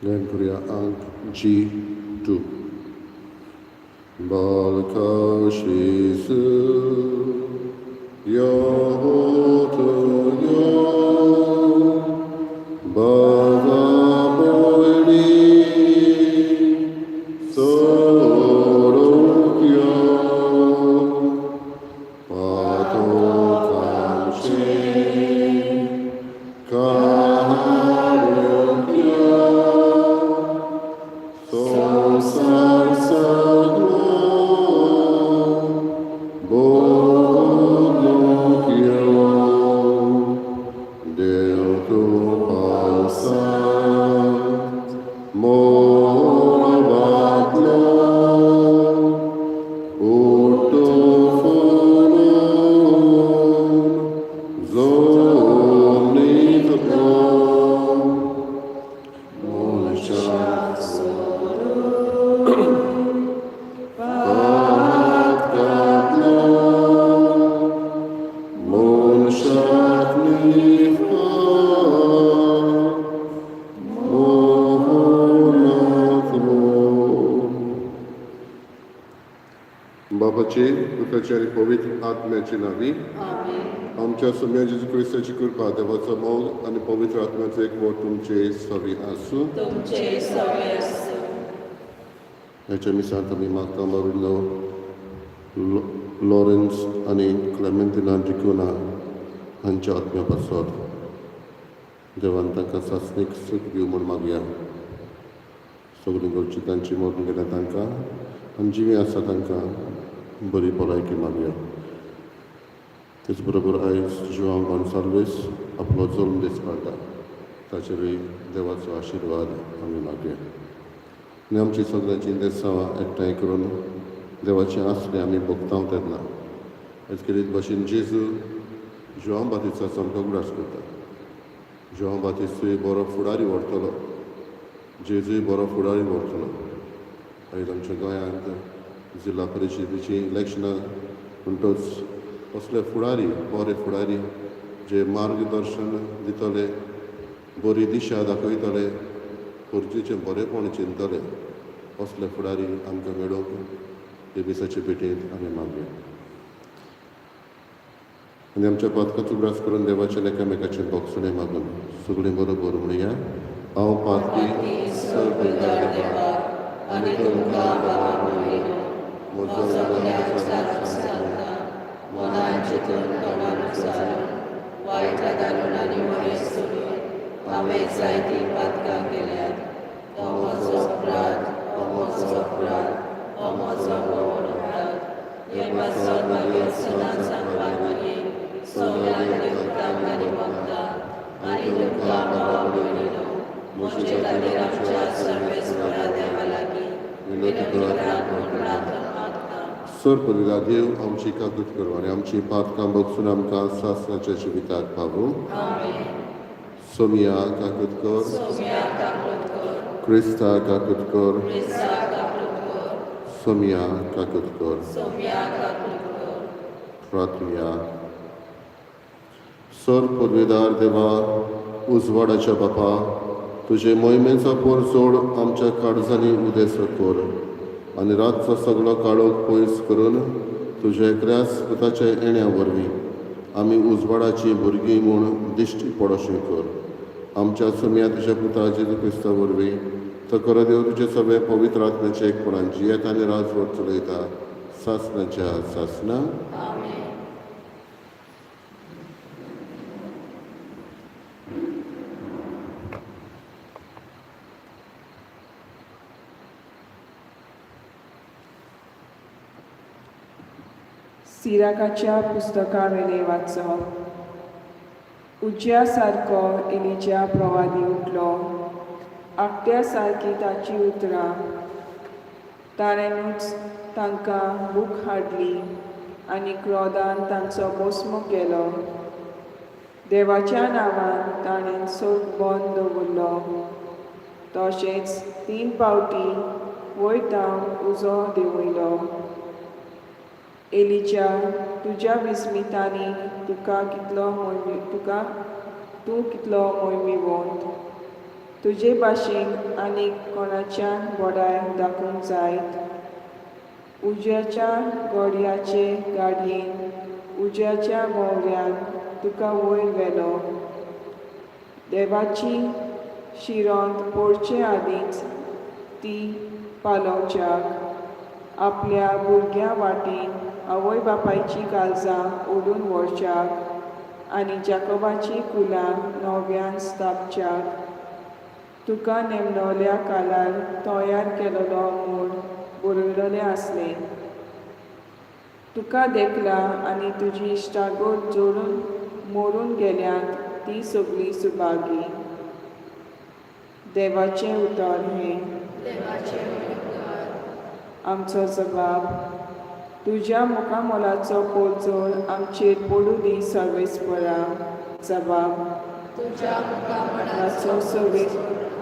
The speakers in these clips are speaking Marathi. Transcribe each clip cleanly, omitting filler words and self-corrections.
Gregorian Ang G2 Balkashisu Yahotunya Bagaboyni Sorokya Patokamshi Kaharukya Sosar Saglo Bolokyo Delto Palsat Morabatlo Urtofono Zonitlo Monishat Patkatlo Monishat Nifa Moholatlo बाबाचे पुत्राचे आणि पवित्र आत्म्याचे नावी आमच्या सम्या जेजू ख्रिस्ताची कृपा देवाचा मोग आणि पवित्र आत्म्याचे एक वोट तुमचे सवी आसू ह्याच्या मिसांत आम्ही मागता मारिल्लो लॉरेन्स आणि क्लेमेंटिना डिकोना हांच्या आत्म्या पासत देवान तांकां सासणीक सूख दिवं म्हूण मागया सगळीं गोडची तांची मरण गेल्या तांकां आनी जिवी आसा तांकां बरी भलायकी मागया तेच बरोबर आयज जुआंव गॉन्साल्वीस आपलो जल्म दीस काडटा ताचेरय देवाचो आशिर्वाद आमी मागया आनी आमची सगळ्यांची देसांवां एकठांय करून देवाचें आसलें आमी भोगतांव तेन्ना हेच करीत भाशेन जेजू जुआंव बातिस्ताचो आमकां उगडास करता जुआंव बातिस्तूय बरो फुडारी व्हरतलो जेजूय बरो फुडारी व्हरतलो आयज आमच्या गोंयांत जिल्ला परिशदेची इलेक्शनां म्हणटच असले फुडारी बरे फुडारी जे मार्गदर्शन दितले बरी दिशा दाखयतले खोर्जेचें बरेपण चिंतले असले फुडारी आमकां मेळोवंक हे दिसाचे भेटेंत आमी मागया आनी आमच्या पातकाचो उगडास करून देवाचें एकामेकाचें भोगसणें मागून सगळीं बरोबर म्हणया हांव पातकी आनी तुमकां म्हजो मनान चिंतून तोंडान विचारून वायट दारून आनी मयस सोडून हांवें जायतीं पातकां केल्यात हो म्हजो अपराध हो म्हजो अपराध हो म्हजो व्हड अपराध हे पासत मागीर सदांच सांगपाक मागीर सगळ्यांक देवतांक आनी भक्तांक आनी तुमकां भाव भयणीनो म्हजे खातीर आमच्या सर्वेस्परा देवा लागीं विनंती करात म्हूण प्रार्थना मागता सर पवित्रा देव आमची काकूत कर आनी आमची पातकां भोगसून आमकां सासणाच्या जिविताक पावूं सोमिया काकूत कर क्रिस्ता काकूत कर सोमिया काकूत कर प्रार्थया सर पदवीदार देवा उजवाडाच्या बापा तुजे मोहिमेचो पोरसोड आमच्या काळजांनी उदेस कर आनी रातचो सगळो काळोख पयस करून तुज्या एकऱ्याच पुताच्या येण्या वरवीं आमी उजवाडाची भुरगीं म्हूण दिश्टी पडोशें कर आमच्या सुम्या तुज्या पुता जेजू क्रिस्ता वरवीं तो कर देव तुजे सगळे पवित्र आत्म्याचे एकपणान जियेत आनी राजवट चलयता सासणाच्या सासना सिराकाच्या पुस्तकावेले वाचप उज्या सारको एलिजा प्रवादी उठलो आकट्या सारकी ताची उतरां ताणेंच तांकां भूक हाडली आनी क्रोधान तांचो मोसमो केलो देवाच्या नांवान ताणें सोग बंद दवरलो तशेंच 3 फावटी वयता उजो देंवयलो एलिजा तुज्या विस्मितांनी तूं कितलो मोहिमेवंत तुजे भाशेन आनीक कोणाच्यान बोडाय दाखोवंक जायत. उज्याच्या गोड्याचे गाडयेन उज्याच्या भोंवऱ्यान तुका वयर व्हेलो. देवाची शिरोंत पडचे आदींच ती पालोवच्याक, आपल्या भुरग्या वाटेन आवय बापायची काळजां ओडून व्हरच्याक आनी जाकोबाची कुलां नव्यान स्थापच्याक, तुका नेमणवल्या कालार तयार केलोलो म्हूण बरयलोलें आसलें. तुका देखला आनी तुजी इश्टागत जोडून मरून गेल्यांत ती सगळी सुभागी. देवाचें उतर हें. आमचो जबाब. तुज्या मुखामोलाचो पोलचोड आमचेर पडू दी सर्वेस्परा. जबाब. तुझ्या मुखामोलाचो सर्वेस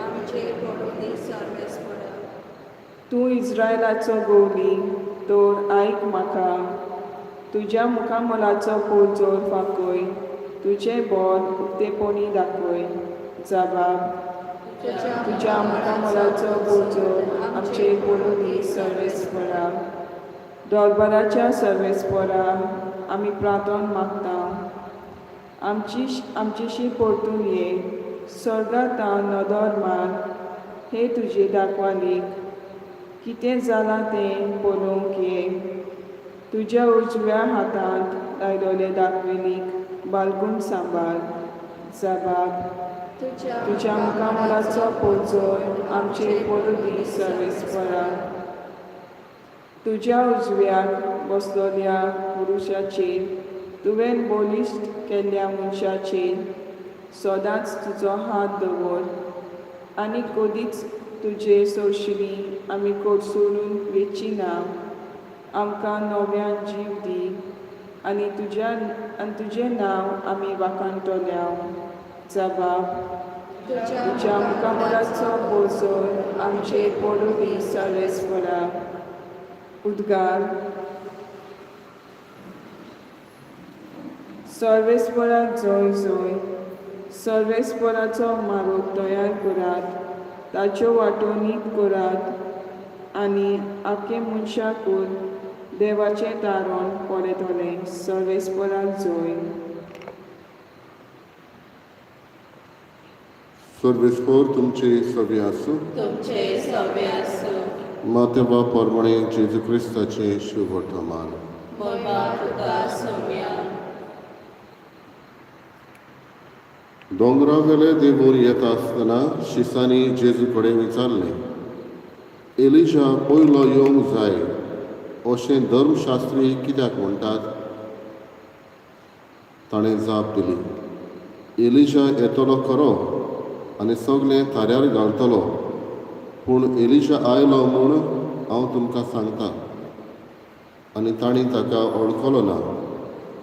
आमचेर पडूं दी सर्वेस्परा. तूं इस्रायलाचो गवली तर आयक म्हाका. तुज्या मुखामोलाचो पोलचोड फाकय, तुजें बोल उक्तेपणी दाखय. जबाब. तुज्या मुखामोलाचो पोलचोड आमचेर पडूं दी सर्वेस्परा. दोरबाराच्या सर्वेस्परा आमी प्रार्थना मागता. आमचीशी परतून ये. स्वर्गांत नदर मार. हे तुजे दाखवालीक कितें जालां तें पळोवंक ये. तुज्या उजव्या हातांत लायलोले दाखवेलीक बाळगून सांबाळ. जबाब. तुज्या मुखामोलाचो पोलचोड आमचेर पडूं दी सर्वेस्परा. तुज्या उजव्याक बसलोल्या पुरुशाचेर, तुवें बोलिश्ट केल्ल्या मनशाचेर सदांच तुजो हात दवर आनी कदींच तुजे सोडशिली आमी कोसळून वेची ना. आमकां नव्यान जीव दी आनी तुजें नांव आमी वाखाणटल्या. जबाब. तुज्या मुखामोलाचो पोलचोड आमचेर पडूं दी सर्वेस्परा. उद्गार. सर्वेस्पराक जय जय. सर्वेस्पराचो मारूक तयार करात, ताच्यो वाटो नीट करात आनी आख्खे मनशाकूय देवाचें दारोन पडयतलें. सर्वेस्पराक जय. सर्वेस्पर तुमचे सवे आसूं. तुमचे सवे आसूं. मातेवा परमणे जेजू क्रिस्ताचे शुभ वर्तमान. महिमा तुका सौम्या. दोंगरा वेले देवूर येता आसतना शिसांनी जेजू कडेन विचारलें, एलिशा पयलो येवंक जाय अशें धर्मशास्त्री कित्याक म्हणटात? ताणें जाप दिली, एलिशा येतलो खरो आनी सगलें थाऱ्यार घालतलो, पूण एलिशा आयलो म्हूण हांव तुमकां सांगतां. आनी तांणी ताका वळखलो ना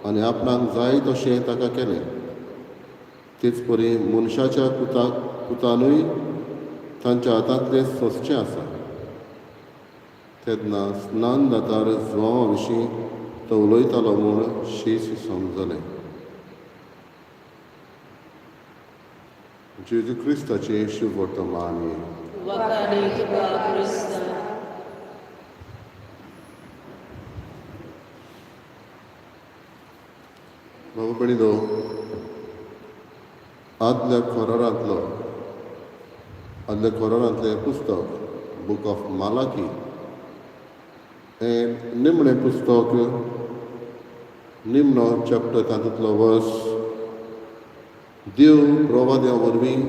आनी आपणाक जाय तशें ताका केलें. तेच परी मनशाच्या पुतानूय तांच्या हातांतलें सोंसचें आसा. तेन्ना स्नान जातार जुवांवा विशीं तो उलयतालो म्हूण शीस समजलें. जेजू क्रिस्ताचे शुभ वर्तमान. वखाणी तुका क्रिस्त. बाबा भयणीनो, आदल्या खोरारांतलें पुस्तक बूक ऑफ मालाकी हें निमणें पुस्तक, निमणो चॅप्टर तातूंतलो वर्स देव प्रवाद्या वरवीं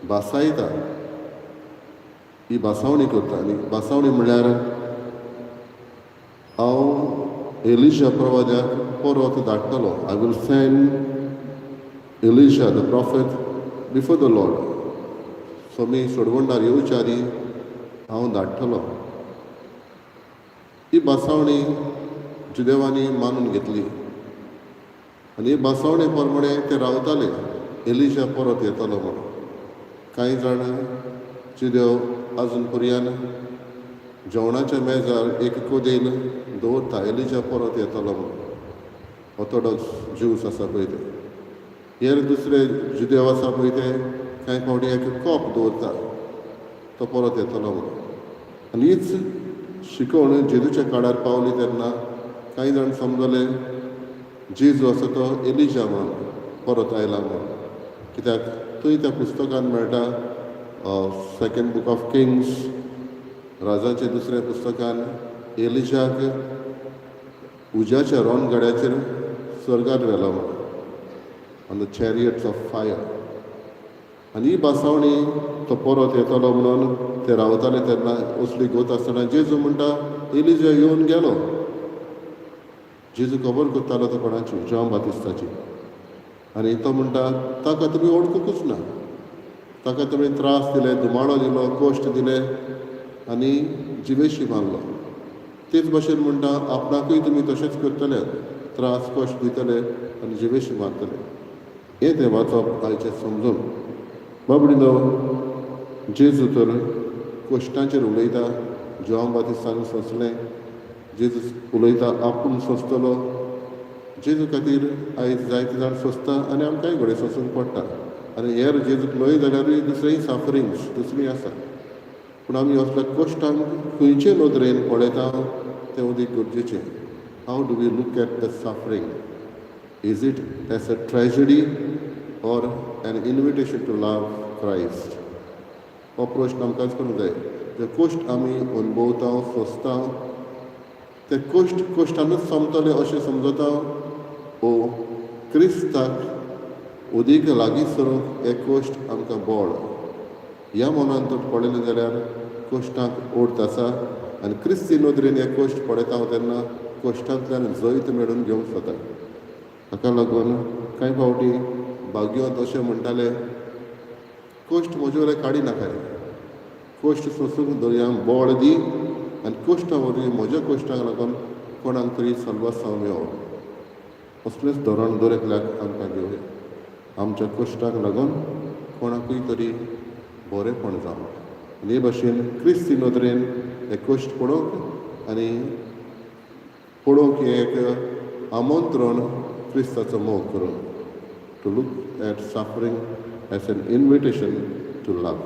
भासायता. ही भासावणी करता आनी भासावणी म्हणल्यार हांव एलिशा प्रवाद्याक परत धाडटलो. I will send Elisha the prophet before the Lord. So मी सोडवंडार येवच्या आदी हांव धाडटलो. ही भासावणी जुदेवांनी मानून घेतली आनी ही भासावणे प्रमाणे ते रावताले एलिशा परत येतलो म्हणून. कांय जाण जुदेव आजून पर्यान जेवणाच्या मेजार एक कोदेल दवरता एलिशा परत येतलो म्हणून. ऑर्थोडॉक्स ज्यूस आसा पळय ते. हेर दुसरे जुदेव आसा पळय ते कांय फावटी एक कॉप दवरता तो परत येतलो म्हणून. आनी हीच शिकवण जेजूच्या काळार पावली तेन्ना कांय जाण समजले जेजू आसा तो एलिजा म्हणून परत आयला म्हणून. कित्याक थंय त्या पुस्तकान मेळटा सेकेंड बूक ऑफ किंग्स राजाचे दुसऱ्या पुस्तकान एलिजाक उज्याच्या रोन गाड्याचेर स्वर्गात व्हेलो म्हणून ऑन द चॅरियट्स ऑफ फायर. आनी ही बासावणी तो परत येतलो म्हणून ते रावताले तेन्ना असली गोत आसतना जेजू म्हणटा एलिजा येवन गेलो. जेजू खबर करतालो तो कोणाची? जॉन बातिस्ताची. आनी तो म्हणटा ताका तुमी वळखूंकूच ना. ताका तुमी त्रास दिले, दुमाळो दिलो, कोश्ट दिले आनी जिवेशी मारलो. तेच भाशेन म्हणटा आपणाकूय तुमी तशेंच करतले, त्रास कोश्ट दितले आनी जिवेशी मारतले. हें तें वाचप आयचें समजून. बाबडीनो जेजू तर कोश्टांचेर उलयता. जॉन बातिस्तान सोंसलें, जेजू उलयता आपूण सोंसतलो. जेजू खातीर आयज जायते जाण सोंसता आनी आमकांय घडये सोंसूंक पडटा. आनी हेर जेजूक न्हय जाल्यारूय दुसरीय साफरिंग्स दुसरी आसा. पूण आमी असल्या कोश्टांक खंयचे नदरेन पळयता तें अदीक गरजेचें. How do we look at the suffering? Is it as a tragedy or an invitation to love Christ? हो प्रश्न आमकांच करूंक जाय. जे कोश्ट आमी अनुभवता सोंसता ते कोश्टानूच सोंपतले अशें समजता वो क्रिस्ताक अदीक लागीं सरूंक हे कोश्ट आमकां बोड. ह्या मनान तर पळयलें जाल्यार कोश्टांक ओर्त आसा आनी क्रिस्ती नदरेन हे कोश्ट पळयता तेन्ना कोश्टांतल्यान जैत मेळून घेवंक जाता. हाका लागून कांय फावटी भाग्योत अशें म्हणटाले कोश्ट म्हजे वयले काडी नाका रे, कोश्ट सोंसूंक दर्या बोड दी आनी कोश्टां वरवीं म्हज्या कोश्टांक लागून कोणाक तरी सल्वासांव मेळोवं. असलेंच धोरण दर एकल्याक आमकां घेवया. आमच्या कोश्टांक लागून कोणाकूय तरी बरेंपण जावं. आनी हे भाशेन क्रिस्ती नदरेन हे कोश्ट पळोवंक आनी पळोवंक हें एक आमंत्रण क्रिस्ताचो मोग करून. To look at suffering as an invitation to love.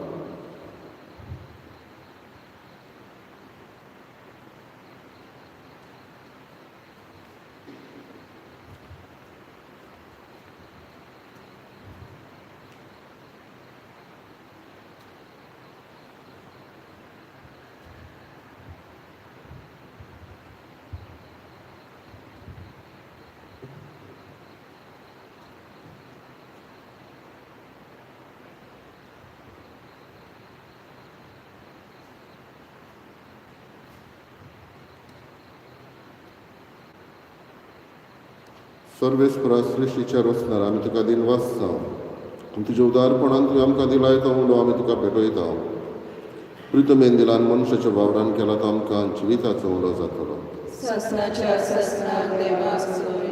सर्वेस्परा सृश्टीच्या रचणार आमी तुका दिन वाचता. तुज्या उदारपणान तुवें आमकां दिलाय तो उलो आमी तुका भेटयता. प्रितमेन दिलान मनशाच्या वावरान केला तो आमकां जिविताचो उलो जातलो. ससनाच्या ससनाक देवाक सोय.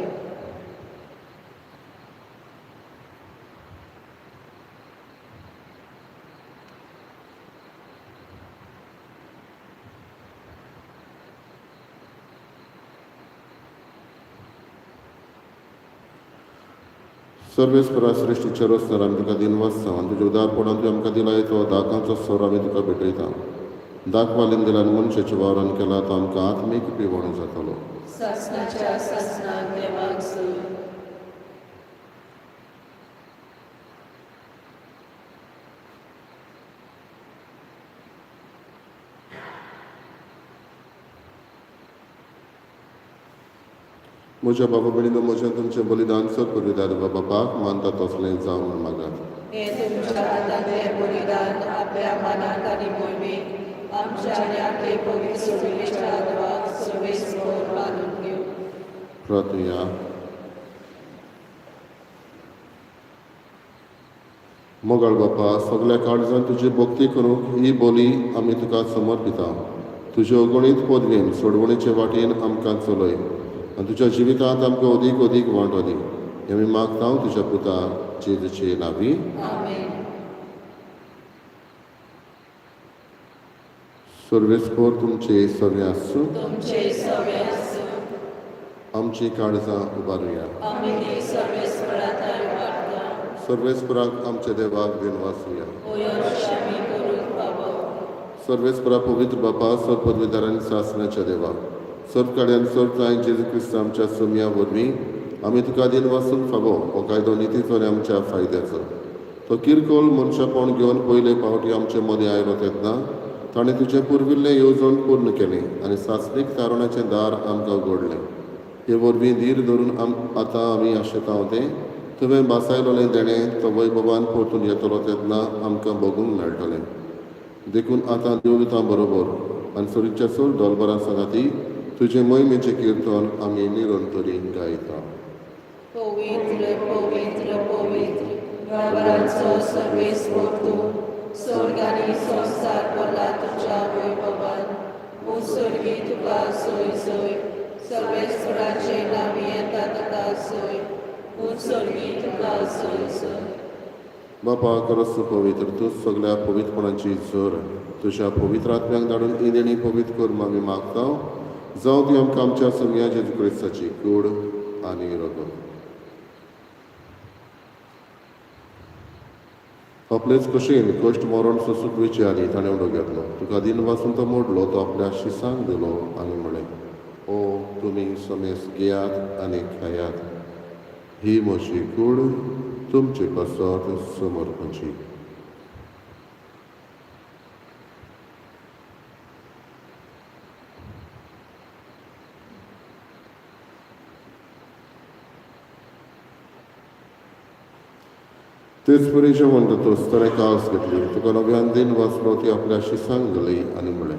सर्वेस्परा सृश्टीच्या रचणार आमी तुका दिन वाचता. आनी तुज्या उदारपणान तुवें आमकां दिलाय तो दाकांचो सोर आमी तुका भेटयता. दाखवालीन दिलान मनशाच्या वावरान केला तो आमकां आत्मीक पिवण जातलो. ससनाच्या ससनाक देवाक सोय. म्हज्या बाबा भयणीनो म्हजें तुमचें बलिदान सर करूं येतात बापाक मानता तसलें जावं म्हूण मागात. हे तुमच्या हातांतलें बलिदान आपल्या मनांत आनी मोहिमेक आमच्या आनी आपले पवित्र सुवेच्या आत्वाक सर्वेस्पर मानून घेवं. प्रार्थया. मोगाळ बापा सगल्या काळजान तुजी भक्ती करूंक ही बोली आमी तुका समर्पिता. तुजे अगणीत पदवेन सोडवणेचे वाटेन आमकां चलय आनी तुज्या जिवितांत आमकां अदीक अदीक वांटो दी. हें आमी मागता तुज्या पुता जेजूचे नांवी. आमेन. सर्वेस्पर तुमचे सवे आसूं. तुमचे सवे आसूं. आमची काळजां उबारुया. आमी ती सर्वेस्परांत वाडटा. सर्वेस्पराक आमच्या देवाक दिनवासिया ओयर्शमी करून पावो सर्वेस्परा पवित्र बापा सर पदवीदारांनी शासनाच्या देवा सर्व काड्यान सर्व जाय जेजू क्रिस्त आमच्या सोम्या वरवीं आमी तुका दिन वाचून फावो हो कायदो नितीचो आनी आमच्या फायद्याचो तो किरकोळ मनशापण घेवन पयले फावटी आमचे मदीं आयलो तेन्ना ताणें तुजें पुर्विल्लें येवजण पूर्ण केलें आनी सासणीक तारुणाचें दार आमकां उगडलें हे वरवीं धीर धरून आतां आमी आशेतांव तें तुवें बासायलोलें देणें तो वैभवान परतून येतलो तेन्ना आमकां बगूंक मेळटलें देखून आतां देवदूतां बरोबर आनी सरीच्या सोर दोलबरां सांगाती तुजें मोहिमेचें कीर्तन आमी निरंतरीन गायता पवित्र पवित्र पवित्र घरांचो सर्वेस्वर तूं स्वर्ग आनी संवसार भरला तुज्या वैभवान उत्सर्गी तुका सोय सोय सर्वेस्वराचे नांव येता ताका सोय उत्सर्गी तुका सोय सोय बापा खरच तूं पवित्र तूं सगळ्या पवित्रपणाची जोर तुज्या पवित्र आत्म्याक धाडून ही देणी पवित्र करून आमी मागता जावं ती आमकां आमच्या सगळ्या जेजू क्रिस्ताची कूड आनी रगत आपलेच कशेन कश्ट मरण सोसूंक विचारी ताणें उडो घेतलो तुका दिन वाचून तो मोडलो तो आपल्या शिसांक दिलो आनी म्हळें ओ तुमी समेस घेयात आनी खायात ही म्हजी कूड तुमचे कसोत समर्पणची तेच परीच्या म्हणटतूच ताणें कास घेतली तुका नव्यान दिन वाचलो ती आपल्या शिसांक दिली आनी म्हळें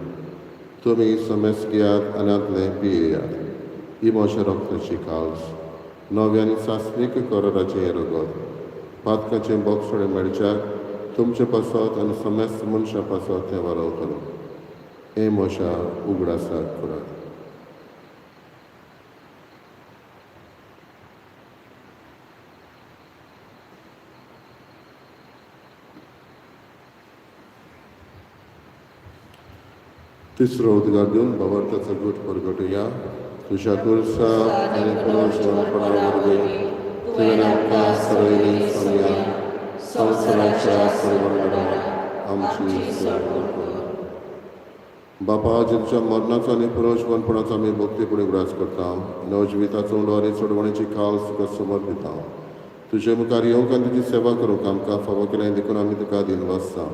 तुमी समेस घेयात आनी आतलें पियेयात ही म्हज्या रक्ताची कास नव्यान सासणीक कराराचें रगत पातकाचें बोगसोडें मेळच्याक तुमचे पासत आनी समेस्त मनशां पासत तें वारवतलो हें म्हज्या उगडासाक करात तिसरो उद्गार दिवन भावार्थाचो गूट परगटुया तुज्या कुर्सा आनी पुनर्जीवनपणा वरवीं तुवें आमकां सरयली सोम्या संवसाराच्या सर्वंगणाक आमची सोडवण कर बापा जेजूच्या मरणाचो आनी पुनर्जीवनपणाचो आमी भक्तीपणी उगडास करता नवजिविताचो उंडो आनी सोडवणेची खास तुका समर्पिता तुजे मुखार येवंक आनी तुजी सेवा करूंक आमकां फावो केलें देखून आमी तुका दिन वाचता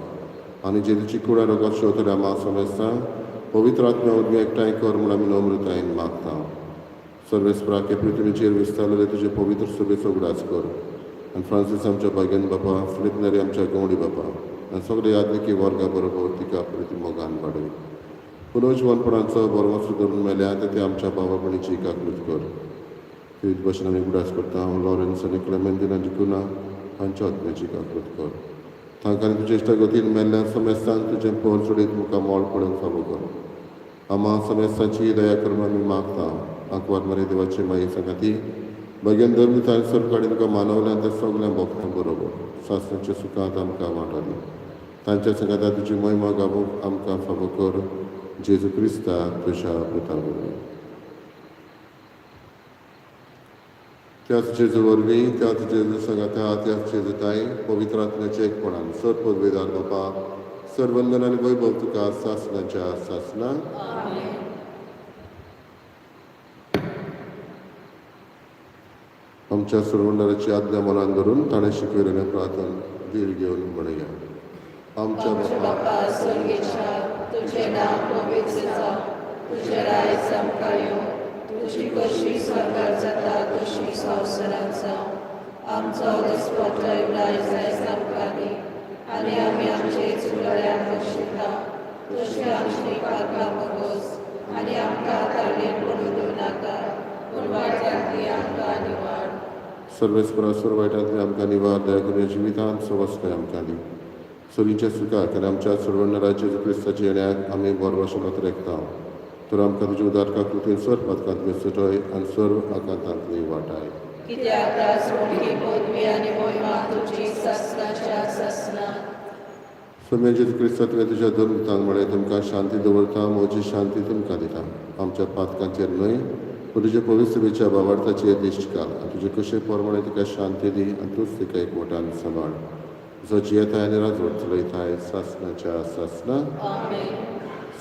आनी जेजूची कुडा रगत शेवतल्या मा समेस्ता पवित्र आत्म्या वरवीं एकठांय कर म्हूण आमी नम्रतायेन मागता सर्वेस्पराके पृथ्वीचेर विस्तारलेले तुजे पवित्र सभेचो उगडास कर आनी फ्रांसीस आमच्या बागेन बापा फिलीप नेरी आमच्या गवडी बापा आनी सगळे यादनिकी वर्गा बरोबर तिका प्रतिमोगान वाडय पुनर्जीवनपणाचो बरवंसो धरून मेल्या ते आमच्या भावापणीची एकाकृत कर तेच भशेन आमी उगडास करता लॉरेन्स आनी क्लेमेंटीना जिकुना हांच्या आत्म्याची एकाकृत कर तांकां तुजे इश्टा गतीन मेल्ल्या समेस्तान तुजें पोर सोडीत मुखार मोळ पडूंक फावो कर आमा समेस्ताची दया करून आमी मागता आंकवार मरे देवाची माई सांगाती बगेन धर्मिताय सरकाडी तुका मानवल्यान त्या सगळ्या भक्तां बरोबर सासणाच्या सुखांत आमकां वांटली तांच्या संगाता तुजी महिमा गावूंक आमकां फावो कर जेजू क्रिस्ता तुज्या पुता वरवीं त्याच जेजू वरवीं त्याच जेजू संगाता त्याच जेजूताय पवित्र आत्म्याचे एकपणान सर पदवेदार बापा सर्वंदन आनी वैभव तुका सासणाच्या सासना आमच्या सर्वंदनाची आज्ञा मनान धरून ताणें शिकयलेलें प्रार्थन धीर घेवन म्हणया आमच्या बापा स्वर्गीच्या तुझे नाव पवित्र जावं तुझे रायज आमकां येवं तुजी कशी स्वर्गार जाता तशी संवसारांत जावं आमचो दिसपट्टय रायज आयज आमकां दी आनी आमी आमचे चुकल्यांक बक्षिता तशी आमची पातकां बगोस आनी आमकां ताळयेन पडूं दिवं नाका पूण वायटांतली आमकां निवाड सर्वेस्परा सर्व वायटांतली आमकां निवार दया करून जिवितांत सवस्ताय आमकां दी सोरीच्या सुखाक आनी आमच्या सर्वंडराचे क्रिस्ताच्या येण्याक आमी बरवशें रेखता तर आमकां तुज्या उदारका कृतीन सर्व पदकांतली सुटय आनी सर्व आकांतांतली वाटाय कित्याक राजमुखी पदवी आनी महिमा तुजी ससनाच्या ससनात सोम्या जेजू क्रिस्ता तुवें तुज्या धर्मितांक म्हळें तुमकां शांती दवरता म्हजी शांती तुमकां दिता आमच्या पातकांचेर न्हय तुझे पवित्र भावार्थाची दिश्ट घाल तुझे कशे प्रमाणे तिका शांती दी आनी तूच तिका एक मोठान सांबाळ जो जियेता आनी राजवट चलयताय सासनाच्या सासना आमेन.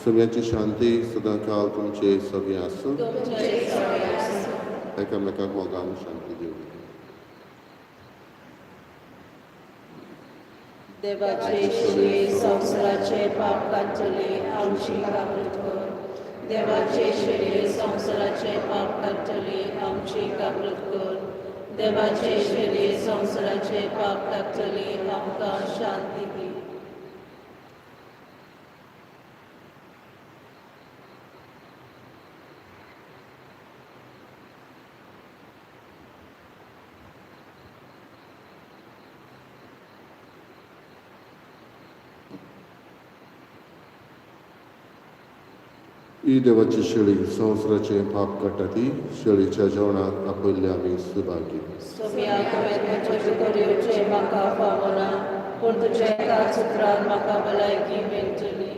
सगळ्यांची शांती सदां काल तुमचे सगळे आसूं तुमचे सगळे आसूं. एकामेकाक मोगान शांती दिवं. देवाचे शिरे संवसाराचे पाप कांतले आमची काबूत कर. देवाचे शिरे संवसाराचे पाप कांतले आमची काबूत कर. देवाचे शिरे संवसाराचे पाप कांतले आमकां शांती दी. ही देवाची शेळी संवसाराचे पाप काडटा ती शेळीच्या जेवणाक आपयल्ले आमी सुभागी. सोम्याक वेदनेचे करयोचे म्हाका फावना पूण तुजे काळसुत्रान म्हाका भलायकी मेळटली.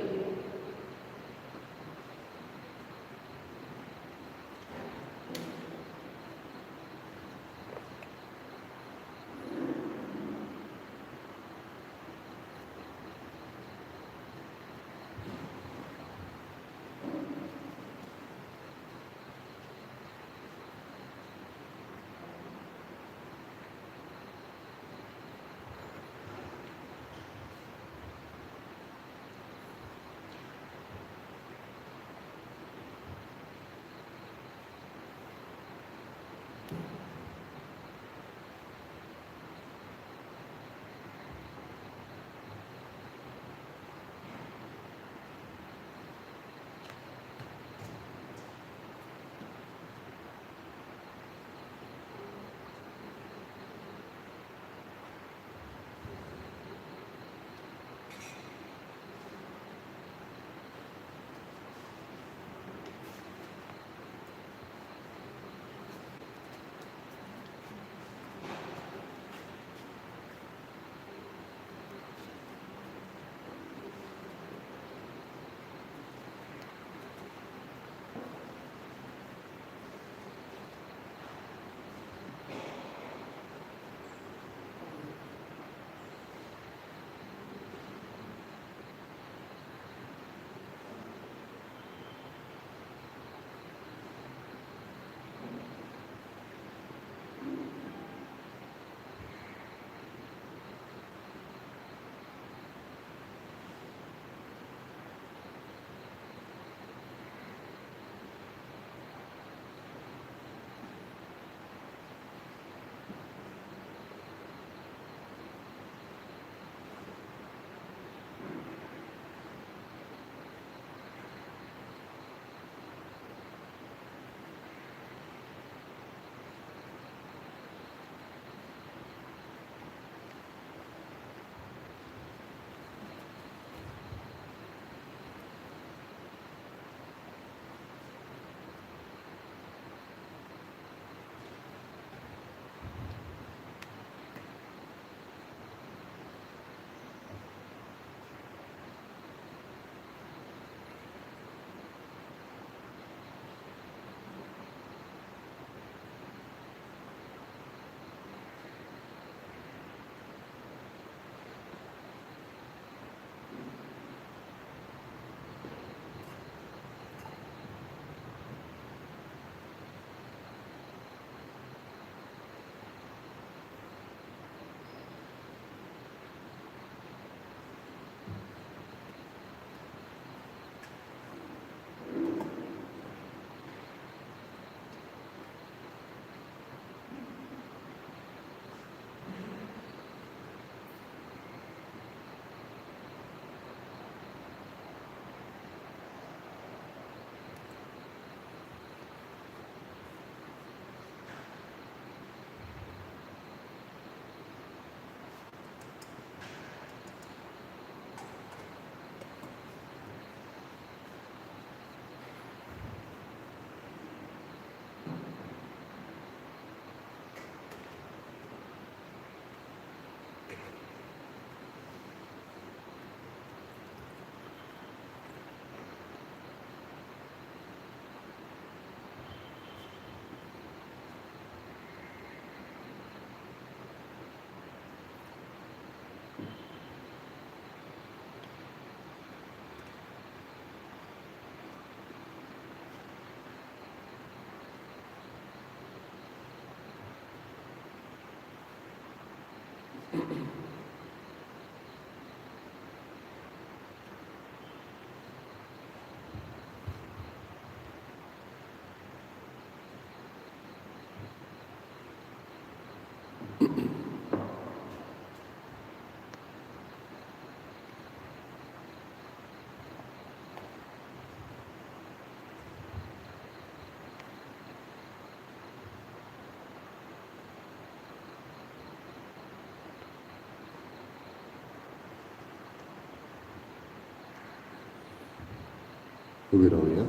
उभी राहूया.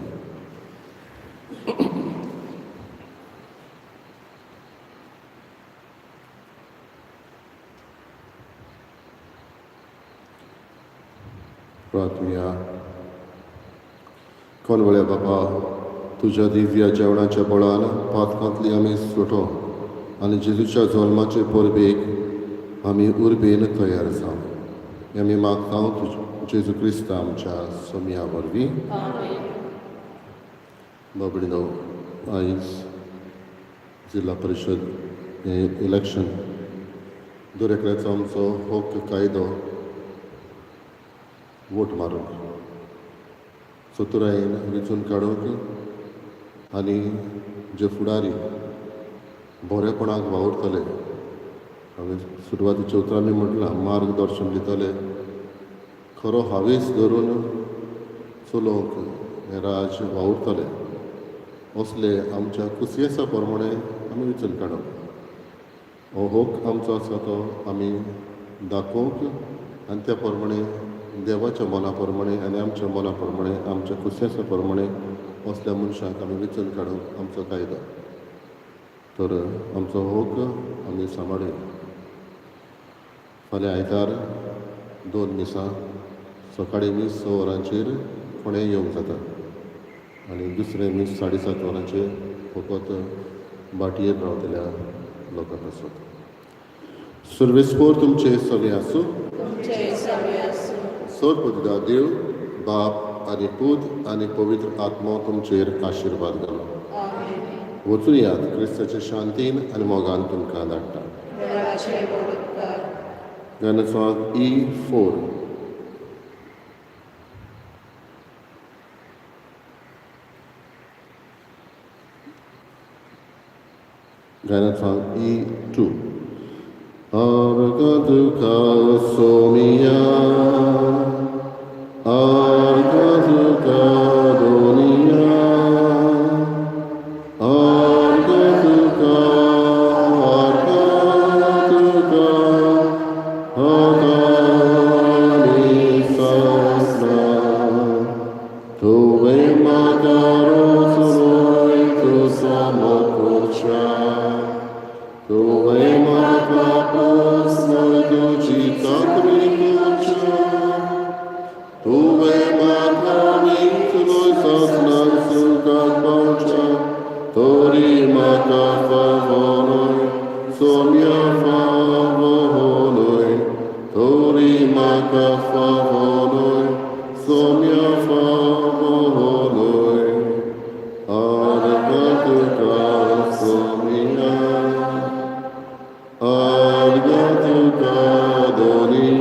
प्रार्थूया. कोणवळ्या बाबा, तुझ्या दिव्या जेवणाच्या बळान पातकांतली आमी सुटो आनी जेजूच्या जल्माचे परबेक आमी उर्बेन तयार जावं. आमी मागता जेजू क्रिस्त आमच्या सोम्या वरवीं. बाबडीनो, आयज जिल्हा परिशद इलेक्शन दर एकल्याचो आमचो हक्क कायदो वोट मारूंक चतुरायेन वेंचून काडूंक आनी जे फुडारी बरेपणाक वावुरतले. हांवें सुरवातीच्या उतरांनी म्हटलां मार्गदर्शन दितले. खरो हावेस धरून चलोवंक हें राज वावुरतले असले आमच्या कुसियेसा प्रमाणे आमी वेंचून काडप. हो हक आमचो आसा तो आमी दाखोवंक आनी त्या प्रमाणे देवाच्या मना प्रमाणे आनी आमच्या मना प्रमाणे आमच्या कुसियेसा प्रमाणे असल्या मनशांक आमी वेंचून काडूंक आमचो कायदो. तर आमचो हक आमी सांबाळूया. फाल्यां आयतार 2 मिसां सकाळीं मीस 6 वरांचेर फोंड्या येवंक जाता आनी दुसरें मीस 7:30 वरांचेर फकत बाटयेर रावतल्या लोकांक आसत. सर्वेस्पोर तुमचे सगळे आसूं. सर्वपिता देव, बाप आनी पूत आनी पवित्र आत्मो तुमचेर आशिर्वाद घालो. वचून यात क्रिस्ताचे शांतीन आनी मोगान तुमकां धाडटा. गाण्याचो E4. गाण्याचो E2. Arga duka somia, arga duka donia, arga duka, agani sasna. Tove magaro soroi tu samokucha. Tove magapos najduci takrikucha. Tove magavik tvoj sasnan sultak pauča. Tori maka favonoj, somja favonoj. Tori maka favonoj, somja favonoj. Arga tuka somja, arga tuka donia.